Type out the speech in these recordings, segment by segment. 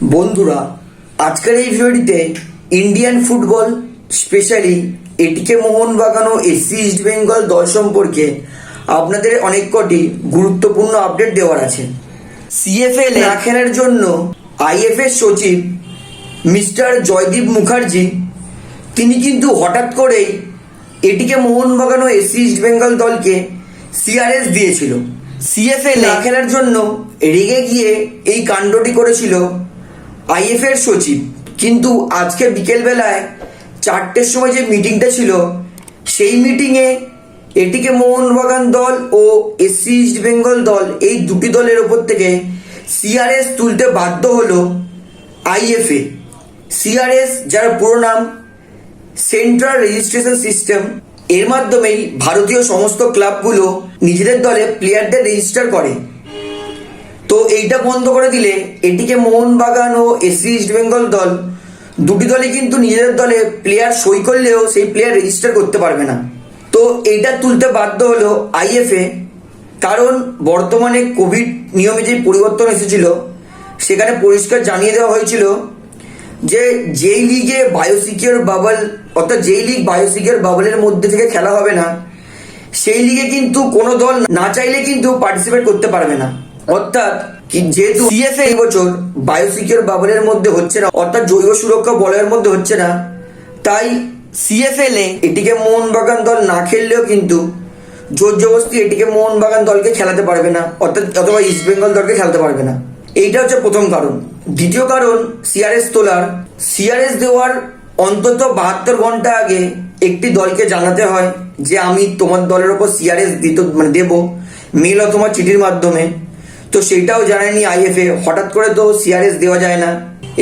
বন্ধুরা, আজকের এই ভিডিওটিতে ইন্ডিয়ান ফুটবল স্পেশালি এটিকে মোহনবাগান ও এসসি ইস্ট বেঙ্গল দল সম্পর্কে আপনাদের অনেক কটি গুরুত্বপূর্ণ আপডেট দেওয়ার আছে। সিএফএল না খেলার জন্য আইএফএর সচিব মিস্টার জয়দীপ মুখার্জি তিনি কিন্তু হঠাৎ করেই এটিকে মোহনবাগান ও এসসি ইস্ট বেঙ্গল দলকে সিআরএস দিয়েছিল। সিএফএল না খেলার জন্য রেগে গিয়ে এই কাণ্ডটি করেছিল আইএফএর সচিব। কিন্তু আজকে বিকেলবেলায় 4টের সময় যে মিটিংটা ছিল সেই মিটিংয়ে এটিকে মোহনবাগান দল ও এসসি ইস্ট বেঙ্গল দল এই দুটি দলের ওপর থেকে সিআরএস তুলতে বাধ্য হলো আইএফএ। সিআরএস যার পুরো নাম সেন্ট্রাল রেজিস্ট্রেশন সিস্টেম, এর মাধ্যমেই ভারতীয় সমস্ত ক্লাবগুলো নিজেদের দলে প্লেয়ারদের রেজিস্টার করে। তো এইটা বন্ধ করে দিলে এটিকে মোহনবাগান ও এসসি ইস্ট বেঙ্গল দল দুটি দলে কিন্তু নিজেদের দলে প্লেয়ার সই করলেও সেই প্লেয়ার রেজিস্টার করতে পারবে না। তো এইটা তুলতে বাধ্য হলো আইএফএ, কারণ বর্তমানে কোভিড নিয়মে যে পরিবর্তন এসেছিল সেখানে পরিষ্কার জানিয়ে দেওয়া হয়েছিল যে যেই লিগে বায়োসিকিউর বাবল, অর্থাৎ যেই লিগ বায়োসিকিউর বাবলের মধ্যে থেকে খেলা হবে না সেই লিগে কিন্তু কোনো দল না চাইলে কিন্তু পার্টিসিপেট করতে পারবে না। অর্থাৎ যেহেতু সিএফএ এই বছর বায়োসিকিউর বাবলের মধ্যে হচ্ছে না, অর্থাৎ জৈব সুরক্ষা বলয়ের মধ্যে হচ্ছে না, তাই সিএফএল এ এটিকে মোহনবাগান দল না খেললেও কিন্তু জোর জবরদস্তি এটিকে মোহনবাগান দলকে খেলাতে পারবে না, অর্থাৎ অথবা ইস্ট বেঙ্গল দলকে খেলাতে পারবে না। এইটা হচ্ছে প্রথম কারণ। দ্বিতীয় কারণ, সিআরএস দেওয়ার অন্তত 72 ঘন্টা আগে একটি দলকে জানাতে হয় যে আমি তোমার দলের ওপর সিআরএস দেবো মেল অথবা চিঠির মাধ্যমে। তো সেটাও জানায়নি আইএফএ। হঠাৎ করে তো সিআরএস দেওয়া যায় না।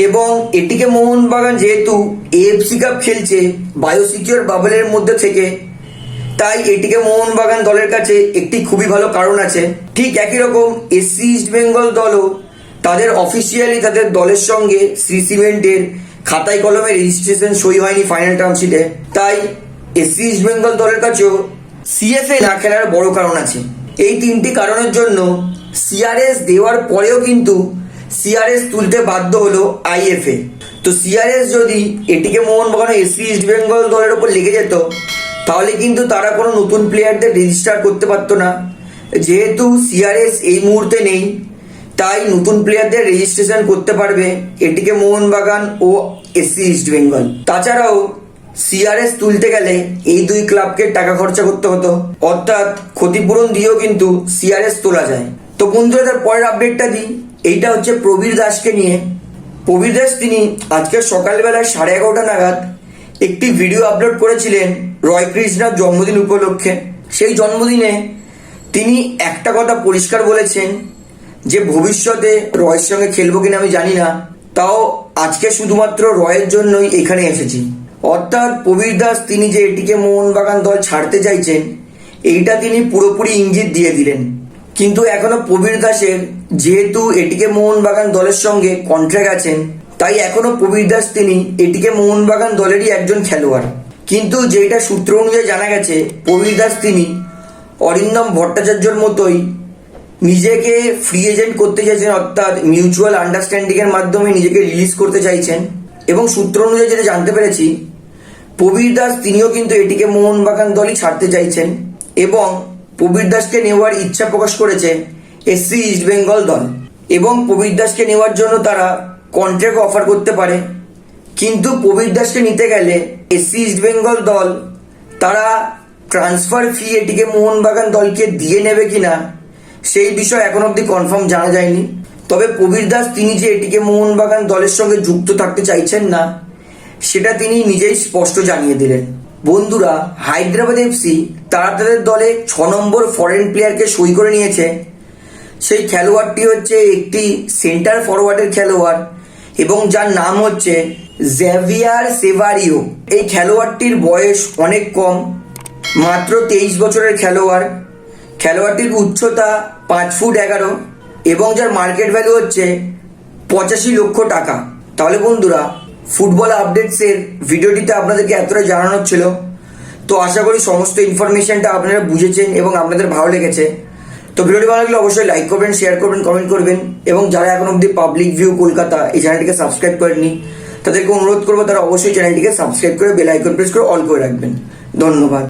এবং এটিকে মোহনবাগান যেহেতু এএফসি কাপ খেলছে বায়োসিকিউর বাবলের মধ্যে থেকে, তাই এটিকে মোহনবাগান দলের কাছে একটি খুবই ভালো কারণ আছে। ঠিক একই রকম এসসি ইস্ট বেঙ্গল দলও তাদের অফিসিয়ালি তাদের দলের সঙ্গে শ্রী সিমেন্টের খাতায় কলমে রেজিস্ট্রেশন সই হয়নি ফাইনাল টার্মশিটে, তাই এসসি ইস্ট বেঙ্গল দলের কাছেও সিএফএ না খেলার বড় কারণ আছে। এই তিনটি কারণের জন্য সিআরএস দেওয়ার পরেও কিন্তু সিআরএস তুলতে বাধ্য হলো আইএফএ। তো সিআরএস যদি এটিকে মোহনবাগান এসসি ইস্ট বেঙ্গল দলের ওপর লেগে যেত তাহলে কিন্তু তারা কোনো নতুন প্লেয়ারদের রেজিস্টার করতে পারতো না। যেহেতু সিআরএস এই মুহূর্তে নেই, তাই নতুন প্লেয়ারদের রেজিস্ট্রেশন করতে পারবে এটিকে মোহনবাগান ও এসসি ইস্ট বেঙ্গল। তাছাড়াও সিআরএস তুলতে গেলে এই দুই ক্লাবকে টাকা খরচা করতে হতো, অর্থাৎ ক্ষতিপূরণ দিয়েও কিন্তু সিআরএস তোলা যায়। তো বন্ধুরা, তার পরের আপডেটটা দিই। এইটা হচ্ছে প্রবীর দাসকে নিয়ে। প্রবীর দাস তিনি আজকে সকালবেলা 11:30 নাগাদ একটি ভিডিও আপলোড করেছিলেন রয় কৃষ্ণার জন্মদিন উপলক্ষে। সেই জন্মদিনে তিনি একটা কথা পরিষ্কার বলেছেন যে ভবিষ্যতে রয়ের সঙ্গে খেলবো কিনা আমি জানি না, তাও আজকে শুধুমাত্র রয়ের জন্যই এখানে এসেছি। অর্থাৎ প্রবীর দাস তিনি যে এটিকে মোহনবাগান দল ছাড়তে চাইছেন এইটা তিনি পুরোপুরি ইঙ্গিত দিয়ে দিলেন। কিন্তু এখনো প্রবীর দাসের যেহেতু এটিকে মোহনবাগান দলের সঙ্গে কন্ট্রাক্ট আছেন, তাই এখনো প্রবীর দাস তিনি এটিকে মোহনবাগান দলেরই একজন খেলোয়াড়। কিন্তু যেটা সূত্র অনুযায়ী জানা গেছে প্রবীর দাস তিনি অরিন্দম ভট্টাচার্যর মতোই নিজেকে ফ্রি এজেন্ট করতে চাইছেন, অর্থাৎ মিউচুয়াল আন্ডারস্ট্যান্ডিং এর মাধ্যমে নিজেকে রিলিজ করতে চাইছেন। এবং সূত্র অনুযায়ী যেটা জানতে পেরেছি প্রবীর দাস তিনিও কিন্তু এটিকে মোহনবাগান দলই ছাড়তে চাইছেন এবং প্রবীর দাসকে নেওয়ার ইচ্ছা প্রকাশ করেছে এসসি ইস্ট বেঙ্গল দল। এবং প্রবীর দাসকে নেওয়ার জন্য তারা কন্ট্রাক্ট অফার করতে পারে। কিন্তু প্রবীর দাসকে নিতে গেলে এসসি ইস্ট বেঙ্গল দল তারা ট্রান্সফার ফি এটিকে মোহনবাগান দলকে দিয়ে নেবে কিনা সেই বিষয় এখন অবধি কনফার্ম জানা যায়নি। তবে প্রবীর দাস তিনি যে এটিকে মোহনবাগান দলের সঙ্গে যুক্ত থাকতে চাইছেন না সেটা তিনি নিজেই স্পষ্ট জানিয়ে দিলেন। বন্ধুরা, হায়দ্রাবাদ এফসি তারা তাদের দলে 6 নম্বর ফরেন প্লেয়ারকে সই করে নিয়েছে। সেই খেলোয়াড়টি হচ্ছে একটি সেন্টার ফরওয়ার্ডের খেলোয়াড় এবং যার নাম হচ্ছে জেভিয়ার সেভারিও। এই খেলোয়াড়টির বয়স অনেক কম, মাত্র 23 বছরের খেলোয়াড়। খেলোয়াড়টির উচ্চতা 5 ফুট 11 এবং যার মার্কেট ভ্যালু হচ্ছে 85 লক্ষ টাকা। তাহলে বন্ধুরা, ফুটবল আপডেটসের ভিডিওটিতে আপনাদেরকে এতটা জানানোর ছিল। তো আশা করি সমস্ত ইনফরমেশনটা আপনারা বুঝেছেন এবং আপনাদের ভালো লেগেছে। তো ভিডিওটি ভালো লাগলে অবশ্যই লাইক করবেন, শেয়ার করবেন, কমেন্ট করবেন এবং যারা এখন অব্দি পাবলিক ভিউ কলকাতা এই চ্যানেলটিকে সাবস্ক্রাইব করেননি তাদেরকে অনুরোধ করবো তারা অবশ্যই চ্যানেলটিকে সাবস্ক্রাইব করে বেল আইকন প্রেস করে অল করে রাখবেন। ধন্যবাদ।